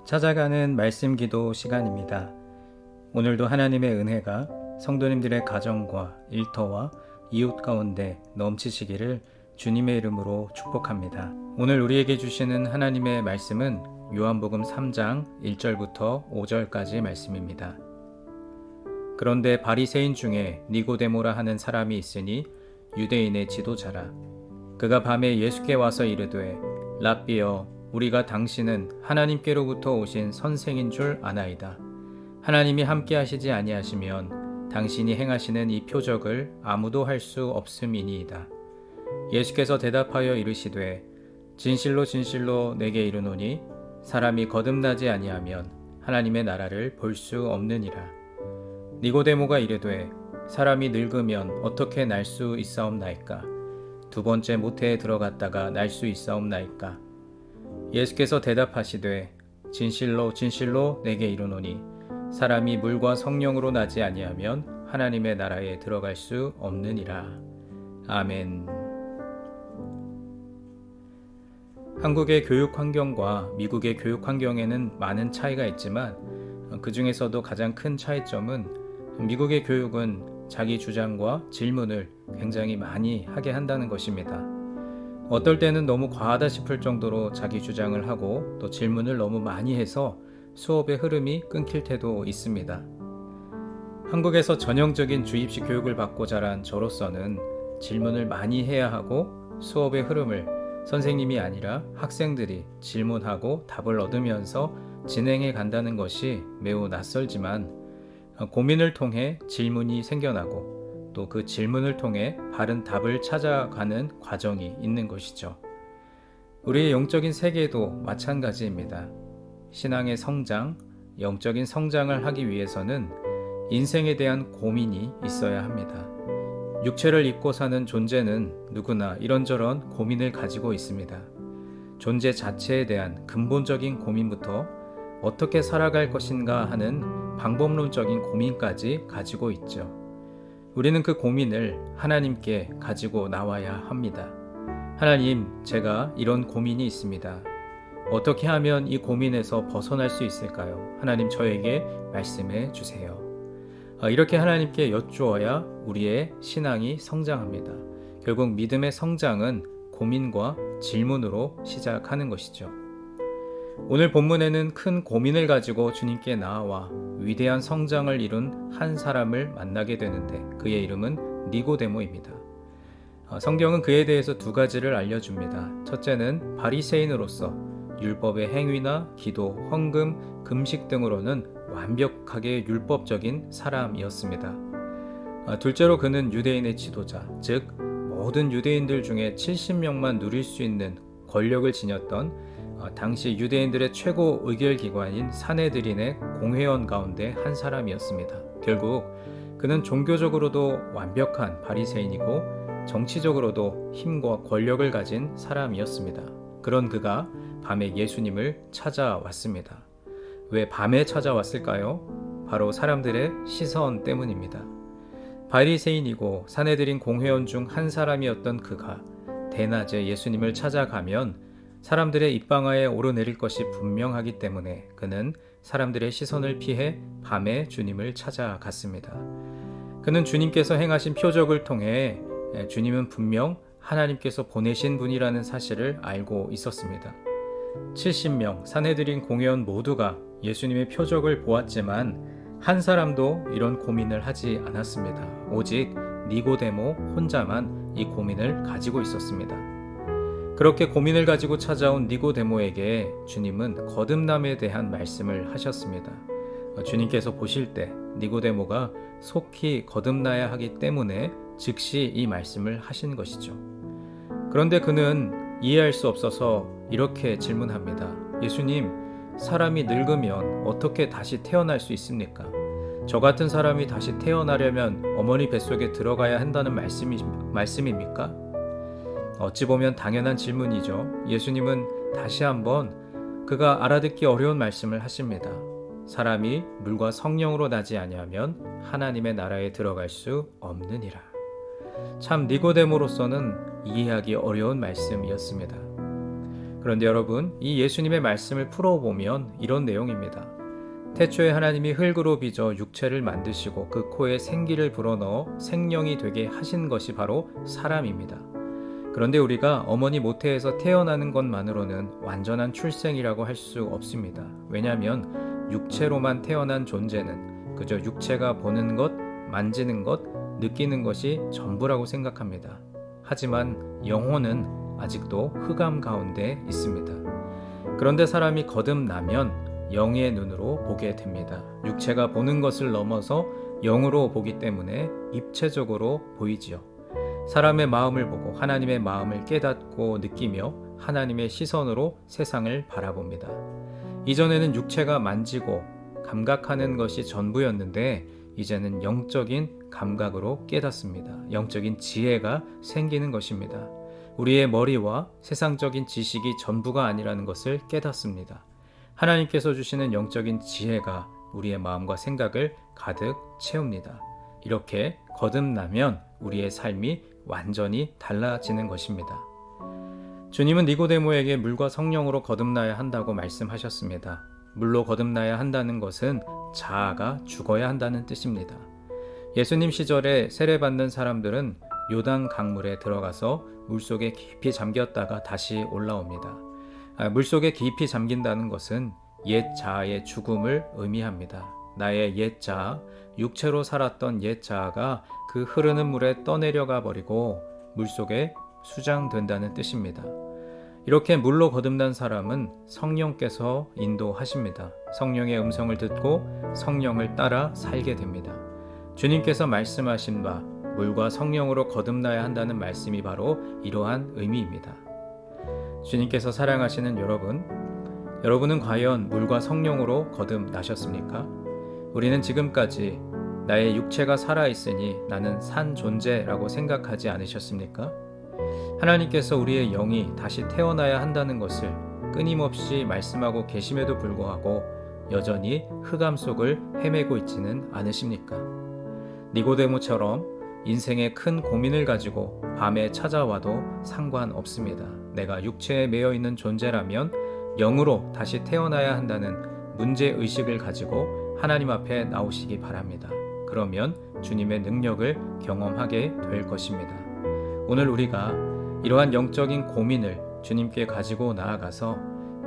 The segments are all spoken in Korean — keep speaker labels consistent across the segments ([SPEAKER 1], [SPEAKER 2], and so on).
[SPEAKER 1] 찾아가는 말씀 기도 시간입니다. 오늘도 하나님의 은혜가 성도님들의 가정과 일터와 이웃 가운데 넘치시기를 주님의 이름으로 축복합니다. 오늘 우리에게 주시는 하나님의 말씀은 요한복음 3장 1절부터 5절까지 말씀입니다. 그런데 바리새인 중에 니고데모라 하는 사람이 있으니 유대인의 지도자라. 그가 밤에 예수께 와서 이르되 랍비여, 우리가 당신은 하나님께로부터 오신 선생인 줄 아나이다. 하나님이 함께 하시지 아니하시면 당신이 행하시는 이 표적을 아무도 할 수 없음이니이다. 예수께서 대답하여 이르시되 진실로 진실로 내게 이르노니 사람이 거듭나지 아니하면 하나님의 나라를 볼 수 없느니라. 니고데모가 이르되 사람이 늙으면 어떻게 날 수 있사옵나이까? 두 번째 모태에 들어갔다가 날 수 있사옵나이까? 예수께서 대답하시되 진실로 진실로 내게 이르노니 사람이 물과 성령으로 나지 아니하면 하나님의 나라에 들어갈 수 없느니라. 아멘. 한국의 교육 환경과 미국의 교육 환경에는 많은 차이가 있지만 그 중에서도 가장 큰 차이점은 미국의 교육은 자기 주장과 질문을 굉장히 많이 하게 한다는 것입니다. 어떨 때는 너무 과하다 싶을 정도로 자기 주장을 하고 또 질문을 너무 많이 해서 수업의 흐름이 끊길 때도 있습니다. 한국에서 전형적인 주입식 교육을 받고 자란 저로서는 질문을 많이 해야 하고 수업의 흐름을 선생님이 아니라 학생들이 질문하고 답을 얻으면서 진행해 간다는 것이 매우 낯설지만 고민을 통해 질문이 생겨나고 또 그 질문을 통해 바른 답을 찾아가는 과정이 있는 것이죠. 우리의 영적인 세계도 마찬가지입니다. 신앙의 성장, 영적인 성장을 하기 위해서는 인생에 대한 고민이 있어야 합니다. 육체를 입고 사는 존재는 누구나 이런저런 고민을 가지고 있습니다. 존재 자체에 대한 근본적인 고민부터 어떻게 살아갈 것인가 하는 방법론적인 고민까지 가지고 있죠. 우리는 그 고민을 하나님께 가지고 나와야 합니다. 하나님, 제가 이런 고민이 있습니다. 어떻게 하면 이 고민에서 벗어날 수 있을까요? 하나님, 저에게 말씀해 주세요. 이렇게 하나님께 여쭈어야 우리의 신앙이 성장합니다. 결국 믿음의 성장은 고민과 질문으로 시작하는 것이죠. 오늘 본문에는 큰 고민을 가지고 주님께 나아와 위대한 성장을 이룬 한 사람을 만나게 되는데 그의 이름은 니고데모입니다. 성경은 그에 대해서 두 가지를 알려줍니다. 첫째는 바리새인으로서 율법의 행위나 기도, 헌금, 금식 등으로는 완벽하게 율법적인 사람이었습니다. 둘째로 그는 유대인의 지도자, 즉 모든 유대인들 중에 70명만 누릴 수 있는 권력을 지녔던 당시 유대인들의 최고 의결기관인 산헤드린의 공회원 가운데 한 사람이었습니다. 결국 그는 종교적으로도 완벽한 바리새인이고 정치적으로도 힘과 권력을 가진 사람이었습니다. 그런 그가 밤에 예수님을 찾아왔습니다. 왜 밤에 찾아왔을까요? 바로 사람들의 시선 때문입니다. 바리새인이고 산헤드린 공회원 중 한 사람이었던 그가 대낮에 예수님을 찾아가면 사람들의 입방아에 오르내릴 것이 분명하기 때문에 그는 사람들의 시선을 피해 밤에 주님을 찾아갔습니다. 그는 주님께서 행하신 표적을 통해 주님은 분명 하나님께서 보내신 분이라는 사실을 알고 있었습니다. 70명 산헤드린 공회원 모두가 예수님의 표적을 보았지만 한 사람도 이런 고민을 하지 않았습니다. 오직 니고데모 혼자만 이 고민을 가지고 있었습니다. 그렇게 고민을 가지고 찾아온 니고데모에게 주님은 거듭남에 대한 말씀을 하셨습니다. 주님께서 보실 때 니고데모가 속히 거듭나야 하기 때문에 즉시 이 말씀을 하신 것이죠. 그런데 그는 이해할 수 없어서 이렇게 질문합니다. 예수님, 사람이 늙으면 어떻게 다시 태어날 수 있습니까? 저 같은 사람이 다시 태어나려면 어머니 뱃속에 들어가야 한다는 말씀입니까? 어찌 보면 당연한 질문이죠. 예수님은 다시 한번 그가 알아듣기 어려운 말씀을 하십니다. 사람이 물과 성령으로 나지 아니하면 하나님의 나라에 들어갈 수 없느니라. 참 니고데모로서는 이해하기 어려운 말씀이었습니다. 그런데 여러분, 이 예수님의 말씀을 풀어보면 이런 내용입니다. 태초에 하나님이 흙으로 빚어 육체를 만드시고 그 코에 생기를 불어넣어 생명이 되게 하신 것이 바로 사람입니다. 그런데 우리가 어머니 모태에서 태어나는 것만으로는 완전한 출생이라고 할 수 없습니다. 왜냐하면 육체로만 태어난 존재는 그저 육체가 보는 것, 만지는 것, 느끼는 것이 전부라고 생각합니다. 하지만 영혼은 아직도 흑암 가운데 있습니다. 그런데 사람이 거듭나면 영의 눈으로 보게 됩니다. 육체가 보는 것을 넘어서 영으로 보기 때문에 입체적으로 보이지요. 사람의 마음을 보고 하나님의 마음을 깨닫고 느끼며 하나님의 시선으로 세상을 바라봅니다. 이전에는 육체가 만지고 감각하는 것이 전부였는데 이제는 영적인 감각으로 깨닫습니다. 영적인 지혜가 생기는 것입니다. 우리의 머리와 세상적인 지식이 전부가 아니라는 것을 깨닫습니다. 하나님께서 주시는 영적인 지혜가 우리의 마음과 생각을 가득 채웁니다. 이렇게 거듭나면 우리의 삶이 완전히 달라지는 것입니다. 주님은 니고데모에게 물과 성령으로 거듭나야 한다고 말씀하셨습니다. 물로 거듭나야 한다는 것은 자아가 죽어야 한다는 뜻입니다. 예수님 시절에 세례받는 사람들은 요단 강물에 들어가서 물속에 깊이 잠겼다가 다시 올라옵니다. 물속에 깊이 잠긴다는 것은 옛 자아의 죽음을 의미합니다. 나의 옛 자아, 육체로 살았던 옛 자아가 그 흐르는 물에 떠내려가 버리고 물속에 수장된다는 뜻입니다. 이렇게 물로 거듭난 사람은 성령께서 인도하십니다. 성령의 음성을 듣고 성령을 따라 살게 됩니다. 주님께서 말씀하신 바 물과 성령으로 거듭나야 한다는 말씀이 바로 이러한 의미입니다. 주님께서 사랑하시는 여러분은 과연 물과 성령으로 거듭나셨습니까? 우리는 지금까지 나의 육체가 살아있으니 나는 산 존재라고 생각하지 않으셨습니까? 하나님께서 우리의 영이 다시 태어나야 한다는 것을 끊임없이 말씀하고 계심에도 불구하고 여전히 흑암 속을 헤매고 있지는 않으십니까? 니고데모처럼 인생의 큰 고민을 가지고 밤에 찾아와도 상관없습니다. 내가 육체에 매여 있는 존재라면 영으로 다시 태어나야 한다는 문제의식을 가지고 하나님 앞에 나오시기 바랍니다. 그러면 주님의 능력을 경험하게 될 것입니다. 오늘 우리가 이러한 영적인 고민을 주님께 가지고 나아가서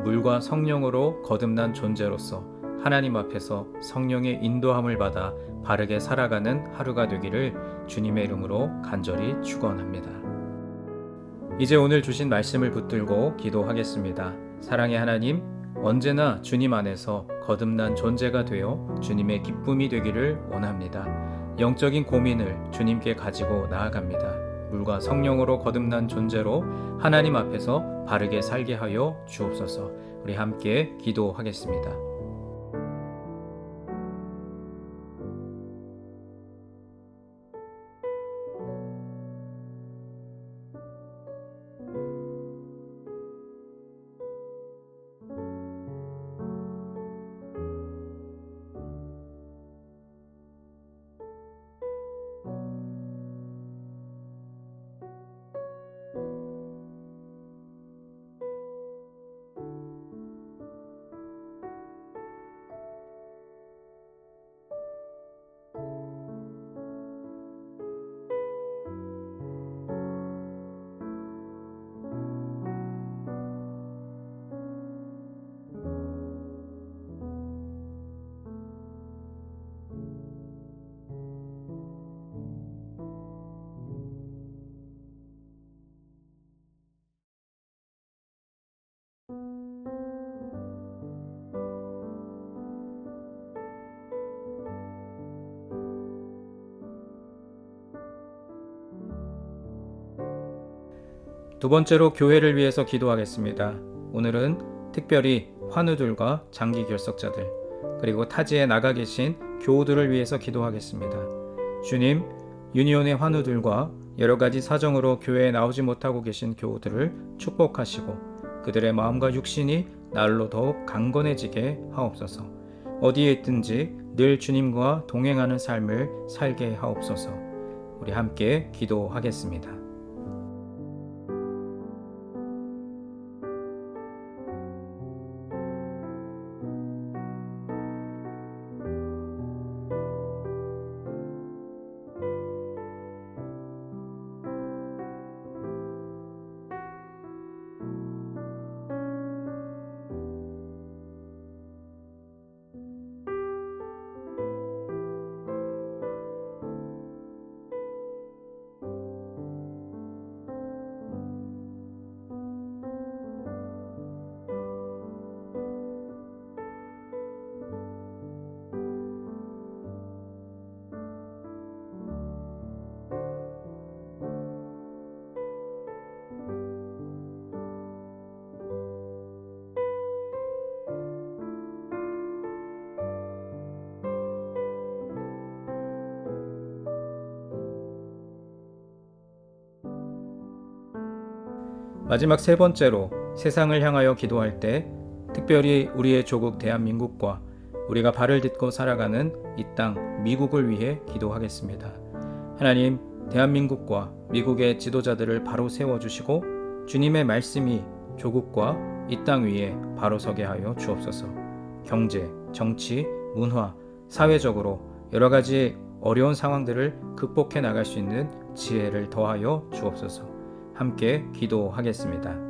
[SPEAKER 1] 물과 성령으로 거듭난 존재로서 하나님 앞에서 성령의 인도함을 받아 바르게 살아가는 하루가 되기를 주님의 이름으로 간절히 축원합니다. 이제 오늘 주신 말씀을 붙들고 기도하겠습니다. 사랑의 하나님, 언제나 주님 안에서 거듭난 존재가 되어 주님의 기쁨이 되기를 원합니다. 영적인 고민을 주님께 가지고 나아갑니다. 물과 성령으로 거듭난 존재로 하나님 앞에서 바르게 살게 하여 주옵소서. 우리 함께 기도하겠습니다. 두 번째로 교회를 위해서 기도하겠습니다. 오늘은 특별히 환우들과 장기 결석자들 그리고 타지에 나가 계신 교우들을 위해서 기도하겠습니다. 주님, 유니온의 환우들과 여러 가지 사정으로 교회에 나오지 못하고 계신 교우들을 축복하시고 그들의 마음과 육신이 날로 더욱 강건해지게 하옵소서. 어디에 있든지 늘 주님과 동행하는 삶을 살게 하옵소서. 우리 함께 기도하겠습니다. 마지막 세 번째로 세상을 향하여 기도할 때 특별히 우리의 조국 대한민국과 우리가 발을 딛고 살아가는 이 땅 미국을 위해 기도하겠습니다. 하나님, 대한민국과 미국의 지도자들을 바로 세워주시고 주님의 말씀이 조국과 이 땅 위에 바로 서게 하여 주옵소서. 경제, 정치, 문화, 사회적으로 여러 가지 어려운 상황들을 극복해 나갈 수 있는 지혜를 더하여 주옵소서. 함께 기도하겠습니다.